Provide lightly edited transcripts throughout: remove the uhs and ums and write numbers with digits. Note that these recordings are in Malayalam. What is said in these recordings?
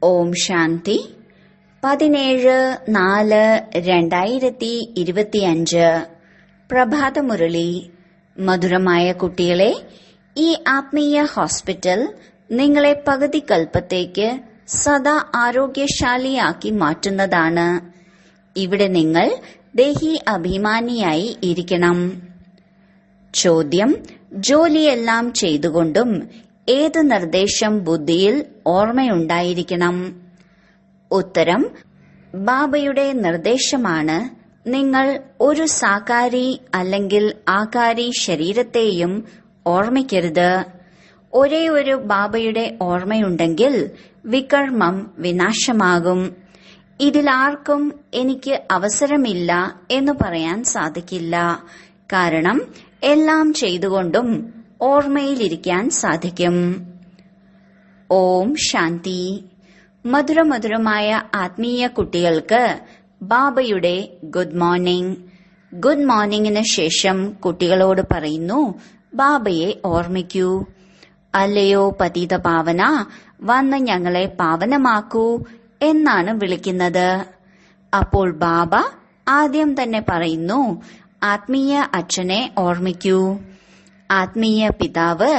ഓം ശാന്തി. 17/4/2025 പ്രഭാതമുരളി. മധുരമായ കുട്ടികളെ, ഈ ആത്മീയ ഹോസ്പിറ്റൽ നിങ്ങളെ പകുതി കൽപ്പത്തേക്ക് സദാ ആരോഗ്യശാലിയാക്കി മാറ്റുന്നതാണ്. ഇവിടെ നിങ്ങൾ ദേഹി അഭിമാനിയായി ഇരിക്കണം. ചോദ്യം: ജോലിയെല്ലാം ചെയ്തുകൊണ്ടും ഏത് നിർദ്ദേശം ബുദ്ധിയിൽ ഓർമ്മയുണ്ടായിരിക്കണം? ഉത്തരം: ബാബയുടെ നിർദ്ദേശമാണ്. നിങ്ങൾ ഒരു സാകാരി അല്ലെങ്കിൽ ആകാരി ശരീരത്തെയും ഓർമ്മിക്കരുത്. ഒരേ ഒരു ബാബയുടെ ഓർമ്മയുണ്ടെങ്കിൽ വികർമ്മം വിനാശമാകും. ഇതിലാർക്കും എനിക്ക് അവസരമില്ല എന്ന് പറയാൻ സാധിക്കില്ല. കാരണം എല്ലാം ചെയ്തുകൊണ്ടും ഓർമ്മയിലിരിക്കാൻ സാധിക്കും. ഓം ശാന്തി. മധുരമധുരമായ ആത്മീയ കുട്ടികൾക്ക് ബാബയുടെ ഗുഡ് മോർണിംഗ്. ഗുഡ് മോർണിംഗിന് ശേഷം കുട്ടികളോട് പറയുന്നു, ബാബയെ ഓർമ്മിക്കൂ. അല്ലയോ പതിത പാവന, വന്ന് ഞങ്ങളെ പാവനമാക്കൂ എന്നാണ് വിളിക്കുന്നത്. അപ്പോൾ ബാബ ആദ്യം തന്നെ പറയുന്നു, ആത്മീയ അച്ഛനെ ഓർമ്മിക്കൂ. ആത്മീയ പിതാവ്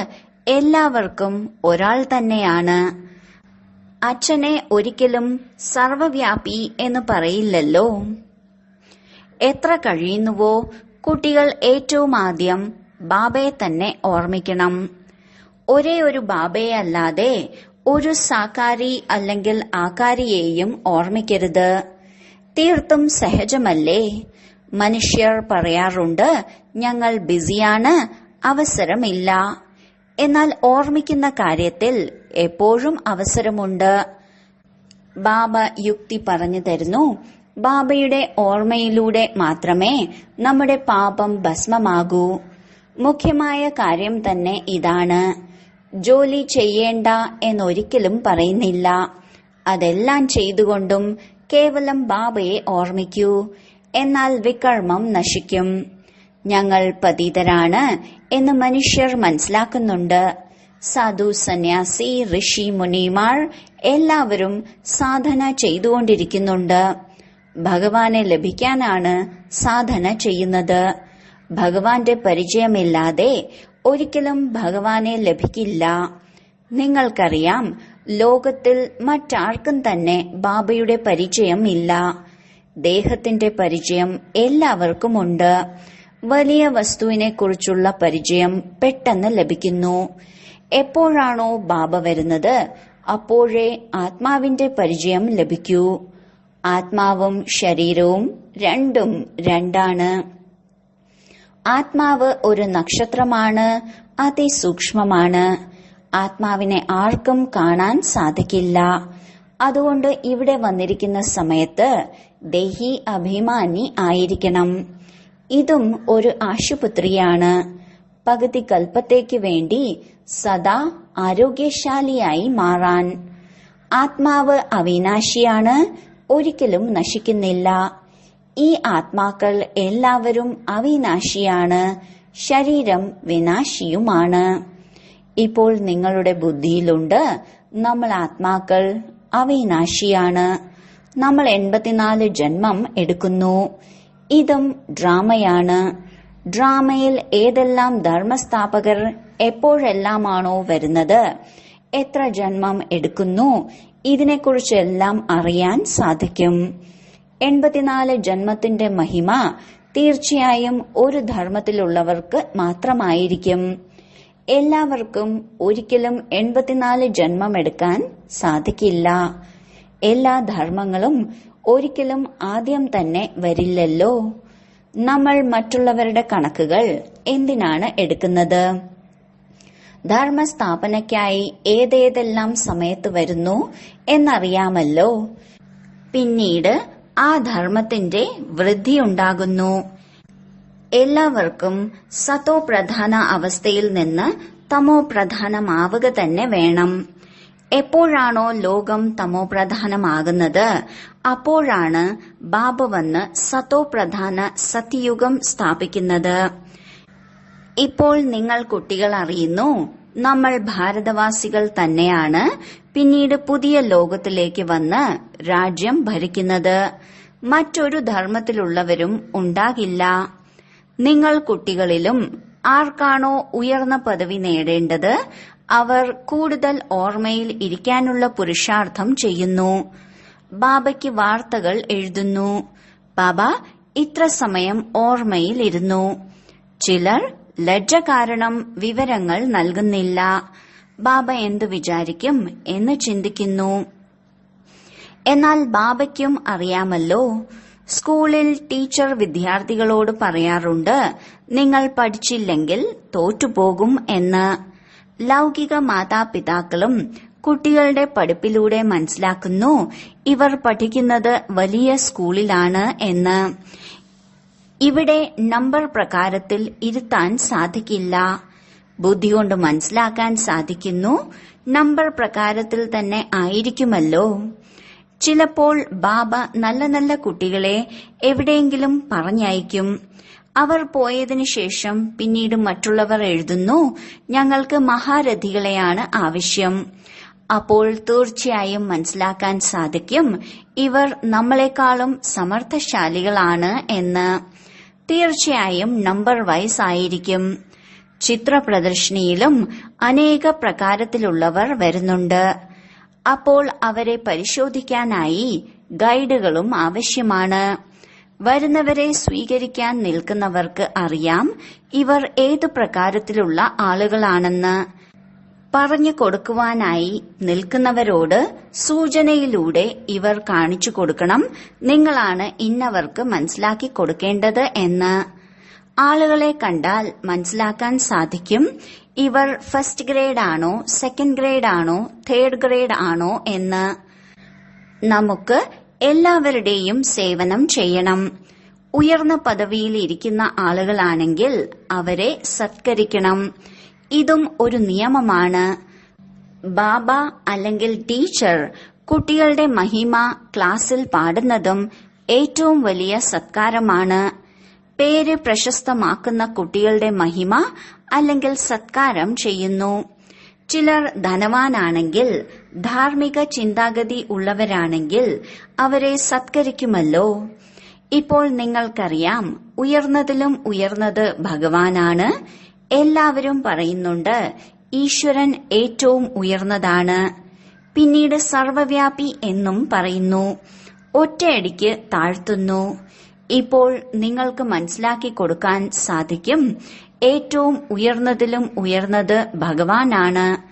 എല്ലാവർക്കും ഒരാൾ തന്നെയാണ്. അച്ഛനെ ഒരിക്കലും സർവവ്യാപി എന്ന് പറയില്ലല്ലോ. എത്ര കഴിയുന്നുവോ കുട്ടികൾ ഏറ്റവും ആദ്യം ബാബയെ തന്നെ ഓർമ്മിക്കണം. ഒരേ ഒരു ബാബയെ അല്ലാതെ ഒരു സാകാരി അല്ലെങ്കിൽ ആകാരിയെയും ഓർമ്മിക്കരുത്. തീർത്തും സഹജമല്ലേ? മനുഷ്യർ പറയാറുണ്ട്, ഞങ്ങൾ ബിസിയാണ്, അവസരമില്ല. എന്നാൽ ഓർമ്മിക്കുന്ന കാര്യത്തിൽ എപ്പോഴും അവസരമുണ്ട്. ബാബ യുക്തി പറഞ്ഞു തരുന്നു. ബാബയുടെ ഓർമ്മയിലൂടെ മാത്രമേ നമ്മുടെ പാപം ഭസ്മമാകൂ. മുഖ്യമായ കാര്യം തന്നെ ഇതാണ്. ജോലി ചെയ്യേണ്ട എന്നൊരിക്കലും പറയുന്നില്ല. അതെല്ലാം ചെയ്തുകൊണ്ടും കേവലം ബാബയെ ഓർമ്മിക്കൂ. എന്നാൽ വികർമ്മം നശിക്കും. ഞങ്ങൾ പതിതരാണ് എന്ന് മനുഷ്യർ മനസ്സിലാക്കുന്നുണ്ട്. സാധു, സന്യാസി, ഋഷി, മുനിമാർ എല്ലാവരും സാധന ചെയ്തുകൊണ്ടിരിക്കുന്നുണ്ട്. ഭഗവാനെ ലഭിക്കാനാണ് സാധന ചെയ്യുന്നത്. ഭഗവാന്റെ പരിചയമില്ലാതെ ഒരിക്കലും ഭഗവാനെ ലഭിക്കില്ല. നിങ്ങൾക്കറിയാം, ലോകത്തിൽ മറ്റാർക്കും തന്നെ ബാബയുടെ പരിചയം ഇല്ല. ദേഹത്തിന്റെ പരിചയം എല്ലാവർക്കുമുണ്ട്. വലിയ വസ്തുവിനെ കുറിച്ചുള്ള പരിചയം പെട്ടെന്ന് ലഭിക്കുന്നു. എപ്പോഴാണോ ബാബ വരുന്നത് അപ്പോഴേ ആത്മാവിന്റെ പരിചയം ലഭിക്കൂ. ആത്മാവും ശരീരവും രണ്ടും രണ്ടാണ്. ആത്മാവ് ഒരു നക്ഷത്രമാണ്, അതിസൂക്ഷ്മമാണ്. ആത്മാവിനെ ആർക്കും കാണാൻ സാധിക്കില്ല. അതുകൊണ്ട് ഇവിടെ വന്നിരിക്കുന്ന സമയത്ത് ദേഹി അഭിമാനി ആയിരിക്കണം. ഇതും ഒരു ആശുപത്രിയാണ്. പകുതി കൽപ്പത്തേക്ക് വേണ്ടി സദാ ആരോഗ്യശാലിയായി മാറാൻ. ആത്മാവ് അവിനാശിയാണ്, ഒരിക്കലും നശിക്കുന്നില്ല. ഈ ആത്മാക്കൾ എല്ലാവരും അവിനാശിയാണ്, ശരീരം വിനാശിയുമാണ്. ഇപ്പോൾ നിങ്ങളുടെ ബുദ്ധിയിലുണ്ട്, നമ്മൾ ആത്മാക്കൾ അവിനാശിയാണ്. നമ്മൾ 84 ജന്മം എടുക്കുന്നു. ഇതും ഡ്രാമയാണ്. ഡ്രാമയിൽ ഏതെല്ലാം ധർമ്മസ്ഥാപകർ എപ്പോഴെല്ലാമാണോ വരുന്നത്, എത്ര ജന്മം എടുക്കുന്നു, ഇതിനെക്കുറിച്ചെല്ലാം അറിയാൻ സാധിക്കും. 84 ജന്മത്തിന്റെ മഹിമ തീർച്ചയായും ഒരു ധർമ്മത്തിലുള്ളവർക്ക് മാത്രമായിരിക്കും. എല്ലാവർക്കും ഒരിക്കലും 84 ജന്മമെടുക്കാൻ സാധിക്കില്ല. എല്ലാ ധർമ്മങ്ങളും ഒരിക്കലും ആദ്യം തന്നെ വരില്ലല്ലോ. നമ്മൾ മറ്റുള്ളവരുടെ കണക്കുകൾ എന്തിനാണ് എടുക്കുന്നത്? ധർമ്മസ്ഥാപനയ്ക്കായി ഏതേതെല്ലാം സമയത്ത് വരുന്നു എന്നറിയാമല്ലോ. പിന്നീട് ആ ധർമ്മത്തിന്റെ വൃദ്ധിയുണ്ടാകുന്നു. എല്ലാവർക്കും സതോ പ്രധാന അവസ്ഥയിൽ നിന്ന് തമോ പ്രധാനമാവുക തന്നെ വേണം. എപ്പോഴാണോ ലോകം തമോ പ്രധാനമാകുന്നത് അപ്പോഴാണ് ബാബ വന്ന് സതോ പ്രധാന സത്യയുഗം സ്ഥാപിക്കുന്നത്. ഇപ്പോൾ നിങ്ങൾ കുട്ടികൾ അറിയുന്നു, നമ്മൾ ഭാരതവാസികൾ തന്നെയാണ് പിന്നീട് പുതിയ ലോകത്തിലേക്ക് വന്ന് രാജ്യം ഭരിക്കുന്നത്. മറ്റൊരു ധർമ്മത്തിലുള്ളവരും ഉണ്ടാകില്ല. നിങ്ങൾ കുട്ടികളിലും ആർക്കാണോ ഉയർന്ന പദവി നേടേണ്ടത് അവർ കൂടുതൽ ഓർമ്മയിൽ ഇരിക്കാനുള്ള പുരുഷാർത്ഥം ചെയ്യുന്നു. ബാബയ്ക്ക് വാർത്തകൾ എഴുതുന്നു. ബാബ ഇത്ര സമയം ഓർമ്മയിൽ ഇരുന്നു. ചിലർ ലജ്ജ കാരണം വിവരങ്ങൾ നൽകുന്നില്ല. ബാബ എന്തു വിചാരിക്കും എന്ന് ചിന്തിക്കുന്നു. എന്നാൽ ബാബയ്ക്കും അറിയാമല്ലോ. സ്കൂളിൽ ടീച്ചർ വിദ്യാർത്ഥികളോട് പറയാറുണ്ട്, നിങ്ങൾ പഠിച്ചില്ലെങ്കിൽ തോറ്റുപോകും എന്ന്. ലൗകിക മാതാപിതാക്കളും കുട്ടികളുടെ പഠിപ്പിലൂടെ മനസ്സിലാക്കുന്നു ഇവർ പഠിക്കുന്നത് വലിയ സ്കൂളിലാണ് എന്ന്. ഇവിടെ നമ്പർ പ്രകാരത്തിൽ ഇരുത്താൻ സാധിക്കില്ല. ബുദ്ധി കൊണ്ട് മനസ്സിലാക്കാൻ സാധിക്കുന്നു നമ്പർ പ്രകാരത്തിൽ തന്നെ ആയിരിക്കുമല്ലോ. ചിലപ്പോൾ ബാബ നല്ല നല്ല കുട്ടികളെ എവിടെയെങ്കിലും പറഞ്ഞയക്കും. അവർ പോയതിനു ശേഷം പിന്നീട് മറ്റുള്ളവർ എഴുതുന്നു, ഞങ്ങൾക്ക് മഹാരഥികളെയാണ് ആവശ്യം. അപ്പോൾ തീർച്ചയായും മനസ്സിലാക്കാൻ സാധിക്കും ഇവർ നമ്മളെക്കാളും സമർത്ഥശാലികളാണ് എന്ന്. തീർച്ചയായും നമ്പർ വൈസ് ആയിരിക്കും. ചിത്ര പ്രദർശനിയിലും അനേക പ്രകാരത്തിലുള്ളവർ വരുന്നുണ്ട്. അപ്പോൾ അവരെ പരിശോധിക്കാനായി ഗൈഡുകളും ആവശ്യമാണ്. വരുന്നവരെ സ്വീകരിക്കാൻ നിൽക്കുന്നവർക്ക് അറിയാം ഇവർ ഏതു പ്രകാരത്തിലുള്ള ആളുകളാണെന്ന്. പറഞ്ഞു കൊടുക്കുവാനായി നിൽക്കുന്നവരോട് സൂചനയിലൂടെ ഇവർ കാണിച്ചു കൊടുക്കണം, നിങ്ങളാണ് ഇന്നവർക്ക് മനസ്സിലാക്കി കൊടുക്കേണ്ടത് എന്ന്. ആളുകളെ കണ്ടാൽ മനസ്സിലാക്കാൻ സാധിക്കും ഇവർ ഫസ്റ്റ് ഗ്രേഡ് ആണോ, സെക്കൻഡ് ഗ്രേഡ് ആണോ, തേർഡ് ഗ്രേഡ് ആണോ എന്ന്. നമുക്ക് എല്ലാവരുടെയും സേവനം ചെയ്യണം. ഉയർന്ന പദവിയിൽ ഇരിക്കുന്ന ആളുകളാണെങ്കിൽ അവരെ സത്കരിക്കണം. ഇതും ഒരു നിയമമാണ്. ബാബ അല്ലെങ്കിൽ ടീച്ചർ കുട്ടികളുടെ മഹിമ ക്ലാസ്സിൽ പാടുന്നതും ഏറ്റവും വലിയ സത്കാരമാണ്. പേര് പ്രശസ്തമാക്കുന്ന കുട്ടികളുടെ മഹിമ അല്ലെങ്കിൽ സത്കാരം ചെയ്യുന്നു. ചിലർ ധനവാനാണെങ്കിൽ, ധാർമ്മിക ചിന്താഗതി ഉള്ളവരാണെങ്കിൽ അവരെ സത്കരിക്കുമല്ലോ. ഇപ്പോൾ നിങ്ങൾക്കറിയാം ഉയർന്നതിലും ഉയർന്നത് ഭഗവാനാണ്. എല്ലാവരും പറയുന്നുണ്ട് ഈശ്വരൻ ഏറ്റവും ഉയർന്നതാണ്. പിന്നീട് സർവവ്യാപി എന്നും പറയുന്നു. ഒറ്റയടിക്ക് താഴ്ത്തുന്നു. ഇപ്പോൾ നിങ്ങൾക്ക് മനസ്സിലാക്കി കൊടുക്കാൻ സാധിക്കും ഏറ്റവും ഉയർന്നതിലും ഉയർന്നത് ഭഗവാനാണ്.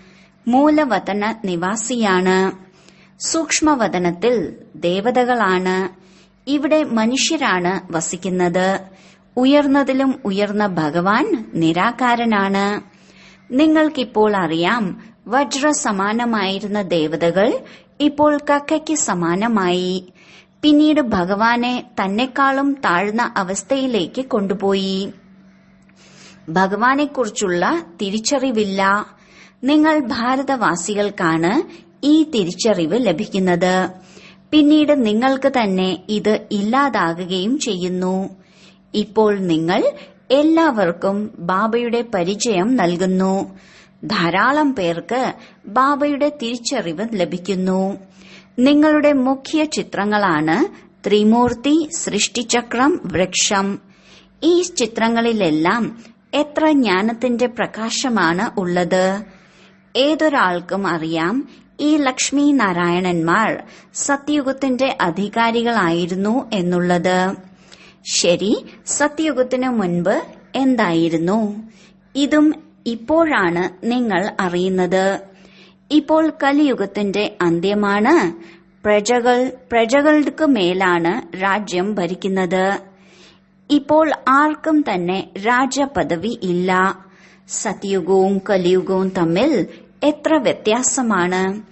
മൂലവതന നിവാസിയാണ്. സൂക്ഷ്മവതനത്തിൽ ദേവതകളാണ്. ഇവിടെ മനുഷ്യരാണ് വസിക്കുന്നത്. ഉയർന്നതിലും ഉയർന്ന ഭഗവാൻ നിരാകാരനാണ്. നിങ്ങൾക്കിപ്പോൾ അറിയാം വജ്ര സമാനമായിരുന്ന ദേവതകൾ ഇപ്പോൾ കക്കയ്ക്ക് സമാനമായി. പിന്നീട് ഭഗവാനെ തന്നെക്കാളും താഴ്ന്ന അവസ്ഥയിലേക്ക് കൊണ്ടുപോയി. ഭഗവാനെക്കുറിച്ചുള്ള തിരിച്ചറിവില്ല. നിങ്ങൾ ഭാരതവാസികൾക്കാണ് ഈ തിരിച്ചറിവ് ലഭിക്കുന്നത്. പിന്നീട് നിങ്ങൾക്ക് തന്നെ ഇത് ഇല്ലാതാകുകയും ചെയ്യുന്നു. ഇപ്പോൾ നിങ്ങൾ എല്ലാവർക്കും ബാബയുടെ പരിചയം നൽകുന്നു. ധാരാളം പേർക്ക് ബാബയുടെ തിരിച്ചറിവ് ലഭിക്കുന്നു. നിങ്ങളുടെ മുഖ്യ ചിത്രങ്ങളാണ് ത്രിമൂർത്തി, സൃഷ്ടിചക്രം, വൃക്ഷം. ഈ ചിത്രങ്ങളിലെല്ലാം എത്ര ജ്ഞാനത്തിന്റെ പ്രകാശമാണ് ഉള്ളത്. ഏതൊരാൾക്കും അറിയാം ഈ ലക്ഷ്മി നാരായണന്മാർ സത്യയുഗത്തിന്റെ അധികാരികളായിരുന്നു എന്നുള്ളത്. ശരി, സത്യയുഗത്തിനു മുൻപ് എന്തായിരുന്നു? ഇതും ഇപ്പോഴാണ് നിങ്ങൾ അറിയുന്നത്. ഇപ്പോൾ കലിയുഗത്തിന്റെ അന്ത്യമാണ്. പ്രജകൾക്ക് മേലാണ് രാജ്യം ഭരിക്കുന്നത്. ഇപ്പോൾ ആർക്കും തന്നെ രാജപദവി ഇല്ല. സത്യയുഗവും കലിയുഗവും തമ്മിൽ എത്ര വ്യത്യാസമാണ്.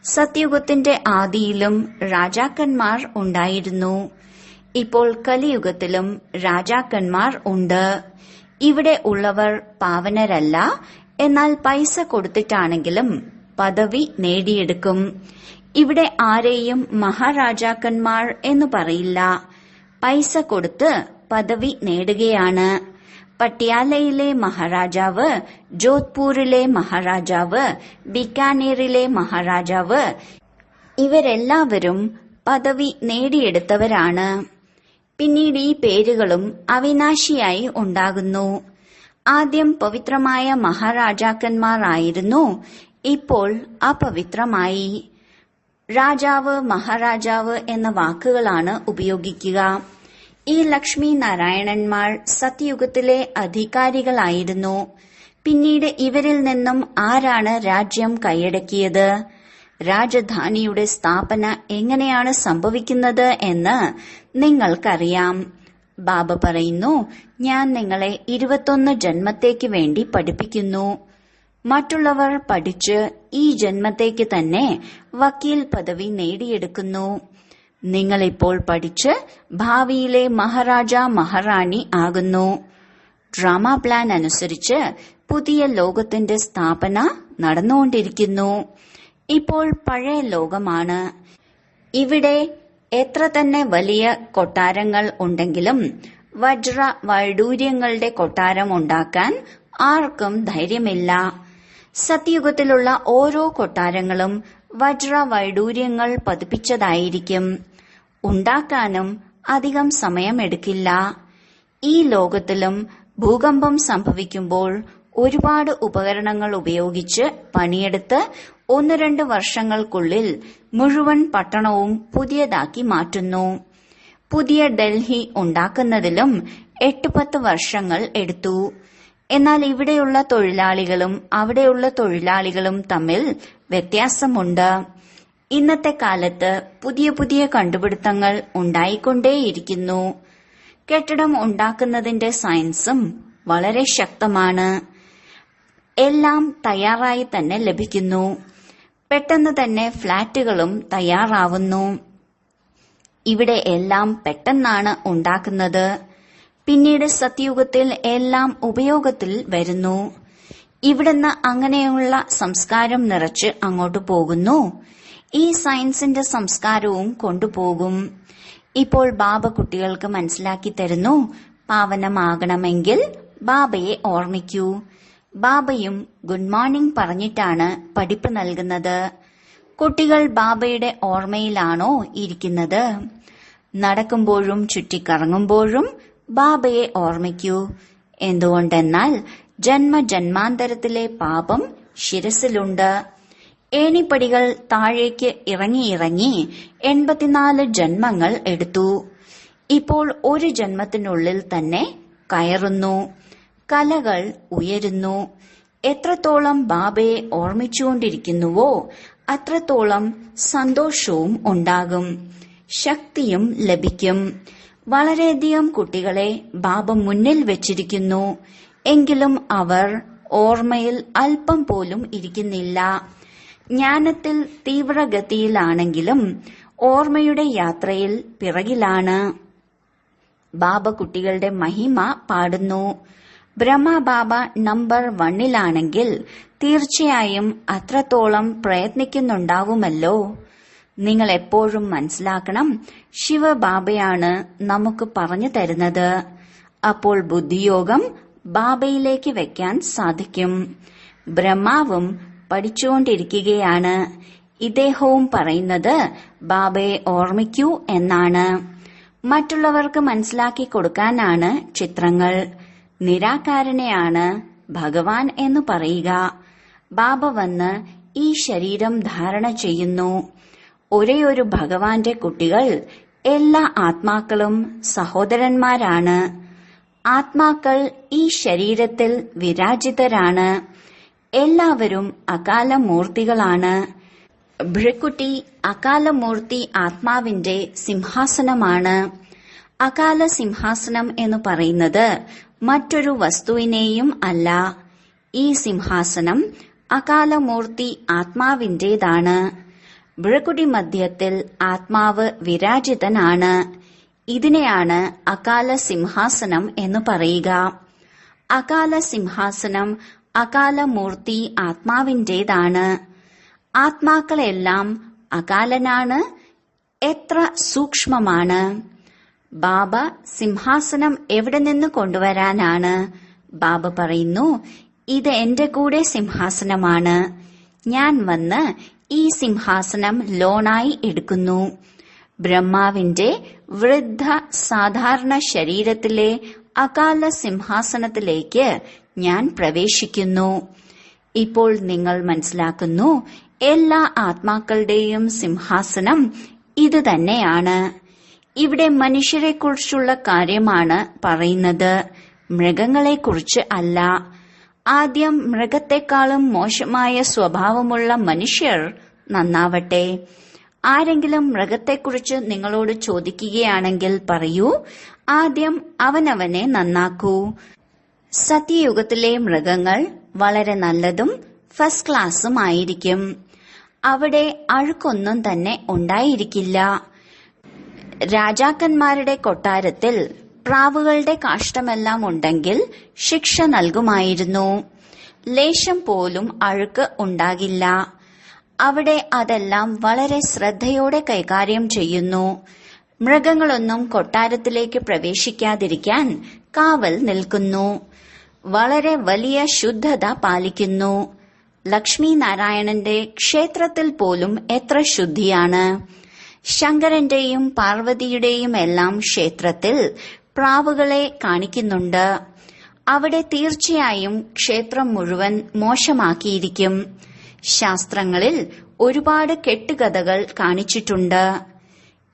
സത്യയുഗത്തിന്റെ ആദിയിലും രാജാക്കന്മാർ ഉണ്ടായിരുന്നു. ഇപ്പോൾ കലിയുഗത്തിലും രാജാക്കന്മാർ ഉണ്ട്. ഇവിടെ ഉള്ളവർ പാവനരല്ല. എന്നാൽ പൈസ കൊടുത്തിട്ടാണെങ്കിലും പദവി നേടിയെടുക്കും. ഇവിടെ ആരെയും മഹാരാജാക്കന്മാർ എന്ന് പറയില്ല. പൈസ കൊടുത്ത് പദവി നേടുകയാണ്. പട്യാലയിലെ മഹാരാജാവ്, ജോധ്പൂരിലെ മഹാരാജാവ്, ബിക്കാനീറിലെ മഹാരാജാവ് ഇവരെല്ലാവരും പദവി നേടിയെടുത്തവരാണ്. പിന്നീട് ഈ പേരുകളും അവിനാശിയായി ഉണ്ടാകുന്നു. ആദ്യം പവിത്രമായ മഹാരാജാക്കന്മാർ ആയിരുന്നു, ഇപ്പോൾ അപവിത്രമായി. രാജാവ്, മഹാരാജാവ് എന്ന വാക്കുകളാണ് ഉപയോഗിക്കുക. ഈ ലക്ഷ്മി നാരായണന്മാർ സത്യയുഗത്തിലെ അധികാരികളായിരുന്നു. പിന്നീട് ഇവരിൽ നിന്നും ആരാണ് രാജ്യം കൈയടക്കിയത്? രാജധാനിയുടെ സ്ഥാപന എങ്ങനെയാണ് സംഭവിക്കുന്നത് എന്ന് നിങ്ങൾക്കറിയാം. ബാബ പറയുന്നു, ഞാൻ നിങ്ങളെ 21 ജന്മത്തേക്ക് വേണ്ടി പഠിപ്പിക്കുന്നു. മറ്റുള്ളവർ പഠിച്ച് ഈ ജന്മത്തേക്ക് തന്നെ വക്കീൽ പദവി നേടിയെടുക്കുന്നു. നിങ്ങളിപ്പോൾ പഠിച്ച് ഭാവിയിലെ മഹാരാജ, മഹാറാണി ആകുന്നു. ഡ്രാമ പ്ലാൻ അനുസരിച്ച് പുതിയ ലോകത്തിന്റെ സ്ഥാപന നടന്നുകൊണ്ടിരിക്കുന്നു. ഇപ്പോൾ പഴയ ലോകമാണ്. ഇവിടെ എത്ര തന്നെ വലിയ കൊട്ടാരങ്ങൾ ഉണ്ടെങ്കിലും വജ്ര വൈഡൂര്യങ്ങളുടെ കൊട്ടാരം ഉണ്ടാക്കാൻ ആർക്കും ധൈര്യമില്ല. സത്യയുഗത്തിലുള്ള ഓരോ കൊട്ടാരങ്ങളും വജ്ര വൈഡൂര്യങ്ങൾ പതിപ്പിച്ചതായിരിക്കും. ഉണ്ടാക്കാനും അധികം സമയമെടുക്കില്ല. ഈ ലോകത്തിലും ഭൂകമ്പം സംഭവിക്കുമ്പോൾ ഒരുപാട് ഉപകരണങ്ങൾ ഉപയോഗിച്ച് പണിയെടുത്ത് 1-2 വർഷങ്ങൾക്കുള്ളിൽ മുഴുവൻ പട്ടണവും പുതിയതാക്കി മാറ്റുന്നു. പുതിയ ഡൽഹി ഉണ്ടാക്കുന്നതിലും 8-10 വർഷങ്ങൾ എടുത്തു. എന്നാൽ ഇവിടെയുള്ള തൊഴിലാളികളും അവിടെയുള്ള തൊഴിലാളികളും തമ്മിൽ വ്യത്യാസമുണ്ട്. ഇന്നത്തെ കാലത്ത് പുതിയ പുതിയ കണ്ടുപിടുത്തങ്ങൾ ഉണ്ടായിക്കൊണ്ടേയിരിക്കുന്നു. കെട്ടിടം ഉണ്ടാക്കുന്നതിന്റെ സയൻസും വളരെ ശക്തമാണ്. എല്ലാം തയ്യാറായി തന്നെ ലഭിക്കുന്നു. പെട്ടെന്ന് തന്നെ ഫ്ളാറ്റുകളും തയ്യാറാവുന്നു. ഇവിടെ എല്ലാം പെട്ടെന്നാണ് ഉണ്ടാക്കുന്നത്. പിന്നീട് സത്യയുഗത്തിൽ എല്ലാം ഉപയോഗത്തിൽ വരുന്നു. ഇവിടുന്ന് അങ്ങനെയുള്ള സംസ്കാരം നിറച്ച് അങ്ങോട്ട് പോകുന്നു. ഈ സയൻസിന്റെ സംസ്കാരവും കൊണ്ടുപോകും. ഇപ്പോൾ ബാബ കുട്ടികൾക്ക് മനസ്സിലാക്കി തരുന്നു, പാവനമാകണമെങ്കിൽ ബാബയെ ഓർമ്മിക്കൂ. ബാബയും ഗുഡ് മോർണിംഗ് പറഞ്ഞിട്ടാണ് പഠിപ്പ് നൽകുന്നത്. കുട്ടികൾ ബാബയുടെ ഓർമ്മയിലാണോ ഇരിക്കുന്നത്? നടക്കുമ്പോഴും ചുറ്റിക്കറങ്ങുമ്പോഴും ബാബയെ ഓർമ്മിക്കൂ. എന്തുകൊണ്ടെന്നാൽ ജന്മജന്മാന്തരത്തിലെ പാപം ശിരസിലുണ്ട്. ഏണിപ്പടികൾ താഴേക്ക് ഇറങ്ങി 84 ജന്മങ്ങൾ എടുത്തു. ഇപ്പോൾ ഒരു ജന്മത്തിനുള്ളിൽ തന്നെ കയറുന്നു. കലകൾ ഉയരുന്നു. എത്രത്തോളം ബാബയെ ഓർമ്മിച്ചുകൊണ്ടിരിക്കുന്നുവോ അത്രത്തോളം സന്തോഷവും ഉണ്ടാകും, ശക്തിയും ലഭിക്കും. വളരെയധികം കുട്ടികളെ ബാബ മുന്നിൽ വെച്ചിരിക്കുന്നു. എങ്കിലും അവർ ഓർമ്മയിൽ അല്പം പോലും ഇരിക്കുന്നില്ല. ജ്ഞാനത്തിൽ തീവ്രഗതിയിലാണെങ്കിലും ഓർമ്മയുടെ യാത്രയിൽ പിറകിലാണ്. ബാബ കുട്ടികളുടെ മഹിമ പാടുന്നു. ബ്രഹ്മബാബ നമ്പർ 1 തീർച്ചയായും അത്രത്തോളം പ്രയത്നിക്കുന്നുണ്ടാവുമല്ലോ. നിങ്ങൾ എപ്പോഴും മനസ്സിലാക്കണം, ശിവബാബയാണ് നമുക്ക് പറഞ്ഞു തരുന്നത്. അപ്പോൾ ബുദ്ധിയോഗം ബാബയിലേക്ക് വെക്കാൻ സാധിക്കും. ബ്രഹ്മാവും പഠിച്ചുകൊണ്ടിരിക്കുകയാണ്. ഇദ്ദേഹവും പറയുന്നത് ബാബയെ ഓർമ്മിക്കൂ എന്നാണ്. മറ്റുള്ളവർക്ക് മനസ്സിലാക്കി കൊടുക്കാനാണ് ചിത്രങ്ങൾ. നിരാകാരനെയാണ് ഭഗവാൻ എന്ന് പറയുക. ബാബ വന്ന് ഈ ശരീരം ധാരണ ചെയ്യുന്നു. ഒരേയൊരു ഭഗവാന്റെ കുട്ടികൾ എല്ലാ ആത്മാക്കളും സഹോദരന്മാരാണ്. ആത്മാക്കൾ ഈ ശരീരത്തിൽ വിരാജിതരാണ്. എല്ലാവരും അകാലമൂർത്തികളാണ്. ഭൃക്കുട്ടി അകാലമൂർത്തി ആത്മാവിന്റെ സിംഹാസനമാണ്. അകാല സിംഹാസനം എന്ന് പറയുന്നത് മറ്റൊരു വസ്തുവിനെയും അല്ല. ഈ സിംഹാസനം അകാലമൂർത്തി ആത്മാവിന്റേതാണ്. ഭൃക്കുടി മധ്യത്തിൽ ആത്മാവ് വിരാജിതനാണ്. ഇതിനെയാണ് അകാല സിംഹാസനം എന്ന് പറയുക. അകാല സിംഹാസനം അകാലമൂർത്തി ആത്മാവിന്റേതാണ്. ആത്മാക്കളെല്ലാം അകാലനാണ്. എത്ര സൂക്ഷ്മമാണ്! ബാബ സിംഹാസനം എവിടെ നിന്ന് കൊണ്ടുവരാനാണ്? ബാബ പറയുന്നു, ഇത് എന്റെ കൂടെ സിംഹാസനമാണ്. ഞാൻ വന്ന് ഈ സിംഹാസനം ലോണായി എടുക്കുന്നു. ബ്രഹ്മാവിന്റെ വൃദ്ധ സാധാരണ ശരീരത്തിലെ അകാല സിംഹാസനത്തിലേക്ക് ഞാൻ പ്രവേശിക്കുന്നു. ഇപ്പോൾ നിങ്ങൾ മനസ്സിലാക്കുന്നു, എല്ലാ ആത്മാക്കളുടെയും സിംഹാസനം ഇത് തന്നെയാണ്. ഇവിടെ മനുഷ്യരെക്കുറിച്ചുള്ള കാര്യമാണ് പറയുന്നത്, മൃഗങ്ങളെക്കുറിച്ച് അല്ല. ആദ്യം മൃഗത്തെക്കാളും മോശമായ സ്വഭാവമുള്ള മനുഷ്യർ നന്നാവട്ടെ. ആരെങ്കിലും മൃഗത്തെക്കുറിച്ച് നിങ്ങളോട് ചോദിക്കുകയാണെങ്കിൽ പറയൂ, ആദ്യം അവനവനെ നന്നാക്കൂ. സത്യയുഗത്തിലെ മൃഗങ്ങൾ വളരെ നല്ലതും ഫസ്റ്റ് ക്ലാസ്സും ആയിരിക്കും. അവിടെ അഴുക്കൊന്നും തന്നെ ഉണ്ടായിരിക്കില്ല. രാജാക്കന്മാരുടെ കൊട്ടാരത്തിൽ പ്രാവുകളുടെ കാഷ്ടമെല്ലാം ഉണ്ടെങ്കിൽ ശിക്ഷ നൽകുമായിരുന്നു. ലേശം പോലും അഴുക്ക് ഉണ്ടാകില്ല. അവിടെ അതെല്ലാം വളരെ ശ്രദ്ധയോടെ കൈകാര്യം ചെയ്യുന്നു. മൃഗങ്ങളൊന്നും കൊട്ടാരത്തിലേക്ക് പ്രവേശിക്കാതിരിക്കാൻ കാവൽ നിൽക്കുന്നു. വളരെ വലിയ ശുദ്ധത പാലിക്കുന്നു. ലക്ഷ്മി നാരായണന്റെ ക്ഷേത്രത്തിൽ പോലും എത്ര ശുദ്ധിയാണ്. ശങ്കരന്റെയും പാർവതിയുടെയും എല്ലാം ക്ഷേത്രത്തിൽ പ്രാവുകളെ കാണിക്കുന്നുണ്ട്. അവിടെ തീർച്ചയായും ക്ഷേത്രം മുഴുവൻ മോശമാക്കിയിരിക്കും. ശാസ്ത്രങ്ങളിൽ ഒരുപാട് കെട്ടുകഥകൾ കാണിച്ചിട്ടുണ്ട്.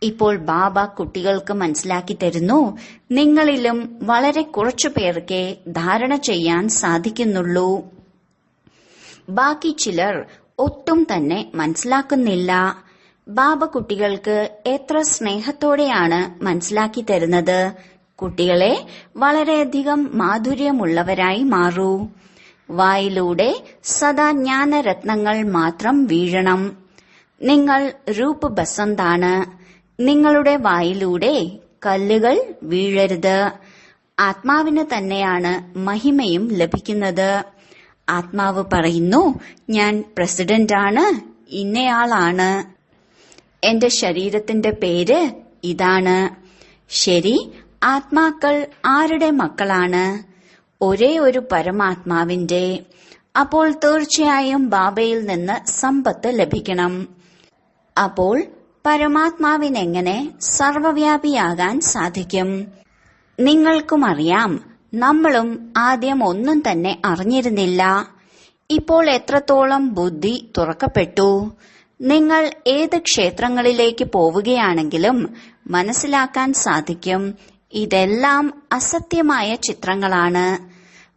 ഇപ്പോൾ ബാബ കുട്ടികൾക്ക് മനസ്സിലാക്കി തരുന്നു, നിങ്ങളിലും വളരെ കുറച്ചു പേർക്കേ ധാരണ ചെയ്യാൻ സാധിക്കുന്നുള്ളൂ. ബാക്കി ചിലർ ഒട്ടും തന്നെ മനസ്സിലാക്കുന്നില്ല. ബാബ കുട്ടികൾക്ക് എത്ര സ്നേഹത്തോടെയാണ് മനസ്സിലാക്കി തരുന്നത്. കുട്ടികളെ വളരെയധികം മാധുര്യമുള്ളവരായി മാറൂ. വായിലൂടെ സദാ ജ്ഞാനരത്നങ്ങൾ മാത്രം വീഴണം. നിങ്ങൾ രൂപ് ബസന്താണ്. നിങ്ങളുടെ വായിലൂടെ കല്ലുകൾ വീഴരുത്. ആത്മാവിന് തന്നെയാണ് മഹിമയും ലഭിക്കുന്നത്. ആത്മാവ് പറയുന്നു, ഞാൻ പ്രസിഡന്റാണ്, ഇന്നയാളാണ്. എന്റെ ശരീരത്തിന്റെ പേര് ഇതാണ്. ശരി, ആത്മാക്കൾ ആരുടെ മക്കളാണ്? ഒരേ ഒരു പരമാത്മാവിന്റെ. അപ്പോൾ തീർച്ചയായും ബാബയിൽ നിന്ന് സമ്പത്ത് ലഭിക്കണം. അപ്പോൾ പരമാത്മാവിനെങ്ങനെ സർവവ്യാപിയാകാൻ സാധിക്കും? നിങ്ങൾക്കും അറിയാം, നമ്മളും ആദ്യം ഒന്നും തന്നെ അറിഞ്ഞിരുന്നില്ല. ഇപ്പോൾ എത്രത്തോളം ബുദ്ധി തുറക്കപ്പെട്ടു. നിങ്ങൾ ഏത് ക്ഷേത്രങ്ങളിലേക്ക് പോവുകയാണെങ്കിലും മനസ്സിലാക്കാൻ സാധിക്കും, ഇതെല്ലാം അസത്യമായ ചിത്രങ്ങളാണ്.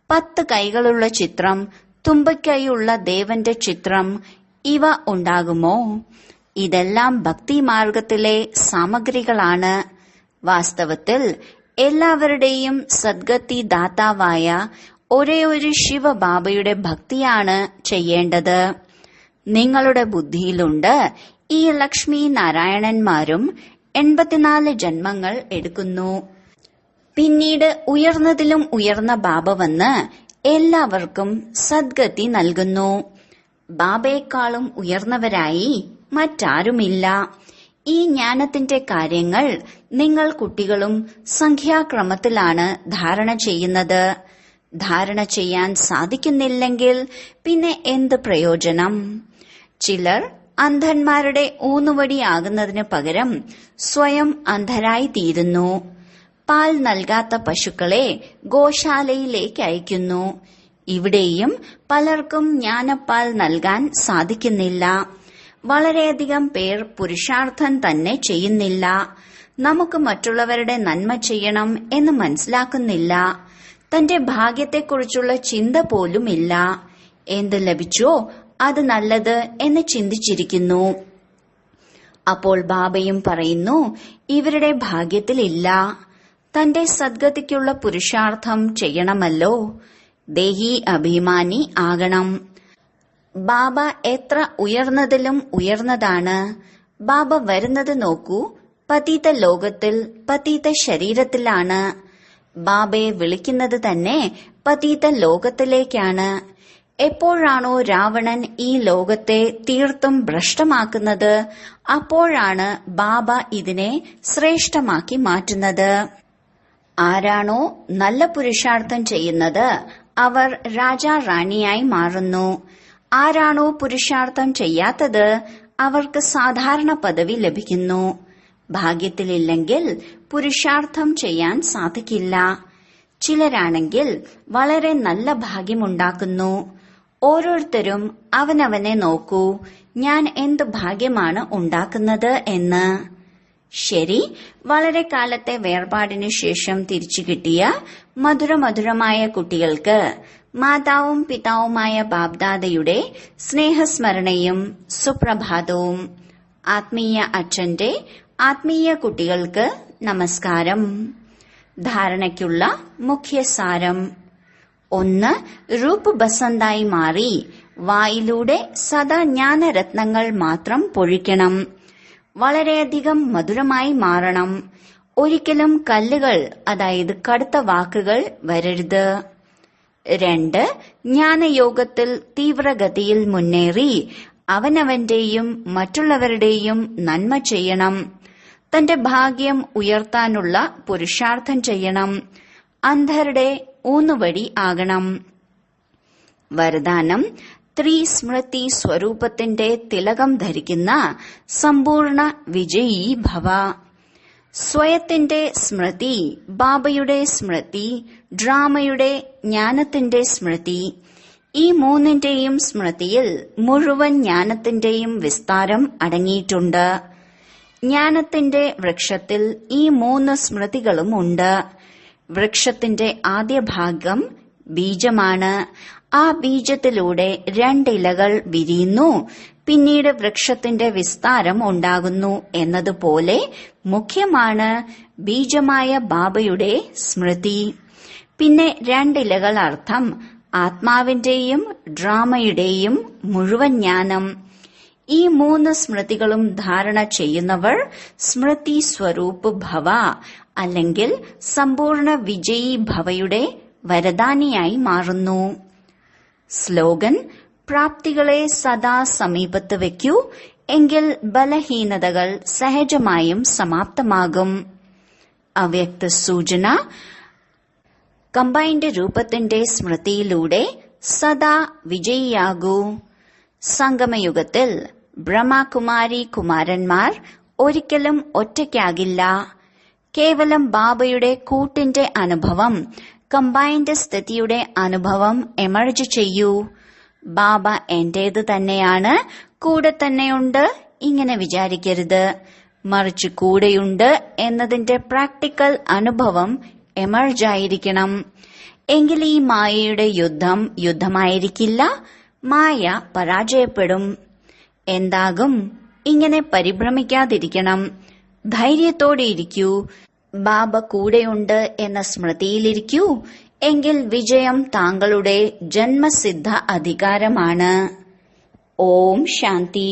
10 കൈകളുള്ള ചിത്രം, തുമ്പിക്കൈയുള്ള ദേവന്റെ ചിത്രം, ഇവ ഉണ്ടാകുമോ? ഇതെല്ലാം ഭക്തിമാർഗത്തിലെ സാമഗ്രികളാണ്. വാസ്തവത്തിൽ എല്ലാവരുടെയും സദ്ഗതി ദാതാവായ ഒരേയൊരു ശിവബാബയുടെ ഭക്തിയാണ് ചെയ്യേണ്ടത്. നിങ്ങളുടെ ബുദ്ധിയിലുണ്ട്, ഈ ലക്ഷ്മി നാരായണന്മാരും 84 ജന്മങ്ങൾ എടുക്കുന്നു. പിന്നീട് ഉയർന്നതിലും ഉയർന്ന ബാബ വന്ന് എല്ലാവർക്കും സദ്ഗതി നൽകുന്നു. ബാബയെക്കാളും ഉയർന്നവരായി മറ്റാരുമില്ല. ഈ ജ്ഞാനത്തിന്റെ കാര്യങ്ങൾ നിങ്ങൾ കുട്ടികളും സംഖ്യാക്രമത്തിലാണ് ധാരണ ചെയ്യുന്നത്. ധാരണ ചെയ്യാൻ സാധിക്കുന്നില്ലെങ്കിൽ പിന്നെ എന്ത് പ്രയോജനം? ചിലർ അന്ധന്മാരുടെ ഊന്നുവടിയാകുന്നതിന് പകരം സ്വയം അന്ധരായി തീരുന്നു. പാൽ നൽകാത്ത പശുക്കളെ ഗോശാലയിലേക്ക് അയക്കുന്നു. ഇവിടെയും പലർക്കും ജ്ഞാനപ്പാൽ നൽകാൻ സാധിക്കുന്നില്ല. വളരെയധികം പേർ പുരുഷാർത്ഥം തന്നെ ചെയ്യുന്നില്ല. നമുക്ക് മറ്റുള്ളവരുടെ നന്മ ചെയ്യണം എന്ന് മനസ്സിലാക്കുന്നില്ല. തന്റെ ഭാഗ്യത്തെക്കുറിച്ചുള്ള ചിന്ത പോലുമില്ല. എന്ത് ലഭിച്ചോ അത് നല്ലത് എന്ന് ചിന്തിച്ചിരിക്കുന്നു. അപ്പോൾ ബാബയും പറയുന്നു, ഇവരുടെ ഭാഗ്യത്തിലില്ല. തന്റെ സദ്ഗതിക്കുള്ള പുരുഷാർത്ഥം ചെയ്യണമല്ലോ. ദേഹി അഭിമാനി ആകണം. ബാബ എത്ര ഉയർന്നതിലും ഉയർന്നതാണ്. ബാബ വരുന്നത് നോക്കൂ. പതീത ലോകത്തിൽ പതീത ശരീരത്തിലാണ്. ബാബയെ വിളിക്കുന്നത് തന്നെ പതീത ലോകത്തിലേക്കാണ്. എപ്പോഴാണോ രാവണൻ ഈ ലോകത്തെ തീർത്തും ഭ്രഷ്ടമാക്കുന്നത്, അപ്പോഴാണ് ബാബ ഇതിനെ ശ്രേഷ്ഠമാക്കി മാറ്റുന്നത്. ആരാണോ നല്ല പുരുഷാർത്ഥം ചെയ്യുന്നത് അവർ രാജാ റാണിയായി മാറുന്നു. ആരാണോ പുരുഷാർത്ഥം ചെയ്യാത്തത് അവർക്ക് സാധാരണ പദവി ലഭിക്കുന്നു. ഭാഗ്യത്തിലില്ലെങ്കിൽ പുരുഷാർത്ഥം ചെയ്യാൻ സാധിക്കില്ല. ചിലരാണെങ്കിൽ വളരെ നല്ല ഭാഗ്യമുണ്ടാക്കുന്നു. ഓരോരുത്തരും അവനവനെ നോക്കൂ, ഞാൻ എന്ത് ഭാഗ്യമാണ് ഉണ്ടാക്കുന്നത് എന്ന്. ശരി, വളരെ കാലത്തെ വേർപാടിനു ശേഷം തിരിച്ചു കിട്ടിയ മധുരമധുരമായ കുട്ടികൾക്ക് മാതാവും പിതാവുമായ ബാബ്ദാദയുടെ സ്നേഹസ്മരണയും സുപ്രഭാതവും. ആത്മീയ അച്ഛന്റെ ആത്മീയ കുട്ടികൾക്ക് നമസ്കാരം. ധാരണയ്ക്കുള്ള മുഖ്യസാരം: 1. രൂപ് ബസന്തായി മാറി വായിലൂടെ സദാ ജ്ഞാനരത്നങ്ങൾ മാത്രം പൊഴിക്കണം. വളരെയധികം മധുരമായി മാറണം. ഒരിക്കലും കല്ലുകൾ, അതായത് കടുത്ത വാക്കുകൾ വരരുത്. 2. ജ്ഞാനയോഗത്തിൽ തീവ്രഗതിയിൽ മുന്നേറി അവനവന്റെയും മറ്റുള്ളവരുടെയും നന്മ ചെയ്യണം. തന്റെ ഭാഗ്യം ഉയർത്താനുള്ള പുരുഷാർത്ഥം ചെയ്യണം. അന്ധരുടെ ഊന്നുവടി ആകണം. വരദാനം: ത്രിസ്മൃതി സ്വരൂപത്തിന്റെ തിലകം ധരിക്കുന്ന സമ്പൂർണ്ണ വിജയീ ഭവ. സ്വയത്തിന്റെ സ്മൃതി, ബാബയുടെ സ്മൃതി, ഡ്രാമയുടെ ജ്ഞാനത്തിന്റെ സ്മൃതി. ഈ മൂന്നിന്റെയും സ്മൃതിയിൽ മുഴുവൻ ജ്ഞാനത്തിന്റെയും വിസ്താരം അടങ്ങിയിട്ടുണ്ട്. ജ്ഞാനത്തിന്റെ വൃക്ഷത്തിൽ ഈ 3 സ്മൃതികളും ഉണ്ട്. വൃക്ഷത്തിന്റെ ആദ്യ ഭാഗം ബീജമാണ്. ആ ബീജത്തിലൂടെ 2 ഇലകൾ വിരിയുന്നു. പിന്നീട് വൃക്ഷത്തിന്റെ വിസ്താരം ഉണ്ടാകുന്നു എന്നതുപോലെ മുഖ്യമാണ് ബീജമായ ബാബയുടെ സ്മൃതി. പിന്നെ 2 ഇലകൾ അർത്ഥം ആത്മാവിന്റെയും ഡ്രാമയുടെയും മുഴുവൻ ജ്ഞാനം. ഈ 3 സ്മൃതികളും ധാരണ ചെയ്യുന്നവർ സ്മൃതി സ്വരൂപ് ഭവ അല്ലെങ്കിൽ സമ്പൂർണ്ണ വിജയീ ഭവയുടെ വരദാനിയായി മാറുന്നു. സ്ലോഗൻ: പ്രാപ്തികളെ സദാ സമീപത്ത് വയ്ക്കൂ, എങ്കിൽ ബലഹീനതകൾ സഹജമായും സമാപ്തമാകും. അവ്യക്ത സൂചന: കമ്പൈൻഡ് രൂപത്തിന്റെ സ്മൃതിയിലൂടെ സദാ വിജയിയാകൂ. സംഗമയുഗത്തിൽ ബ്രഹ്മകുമാരി കുമാരന്മാർ ഒരിക്കലും ഒറ്റയ്ക്കാകില്ല. കേവലം ബാബയുടെ കൂട്ടിന്റെ അനുഭവം, കമ്പൈൻഡ് സ്ഥിതിയുടെ അനുഭവം എമർജ് ചെയ്യൂ. ബാബ എന്റേത് തന്നെയാണ്, കൂടെ തന്നെയുണ്ട് ഇങ്ങനെ വിചാരിക്കരുത്. മറിച്ച് കൂടെയുണ്ട് എന്നതിന്റെ പ്രാക്ടിക്കൽ അനുഭവം എമർജായിരിക്കണം. എങ്കിൽ ഈ മായയുടെ യുദ്ധമായിരിക്കില്ല. മായ പരാജയപ്പെടും. എന്താകും? ഇങ്ങനെ പരിഭ്രമിക്കാതിരിക്കണം. ധൈര്യത്തോടെ ഇരിക്കൂ. ബാബ കൂടെയുണ്ട് എന്ന സ്മൃതിയിലിരിക്കൂ. എങ്കിൽ വിജയം താങ്കളുടെ ജന്മസിദ്ധ അധികാരമാണ്. ഓം ശാന്തി.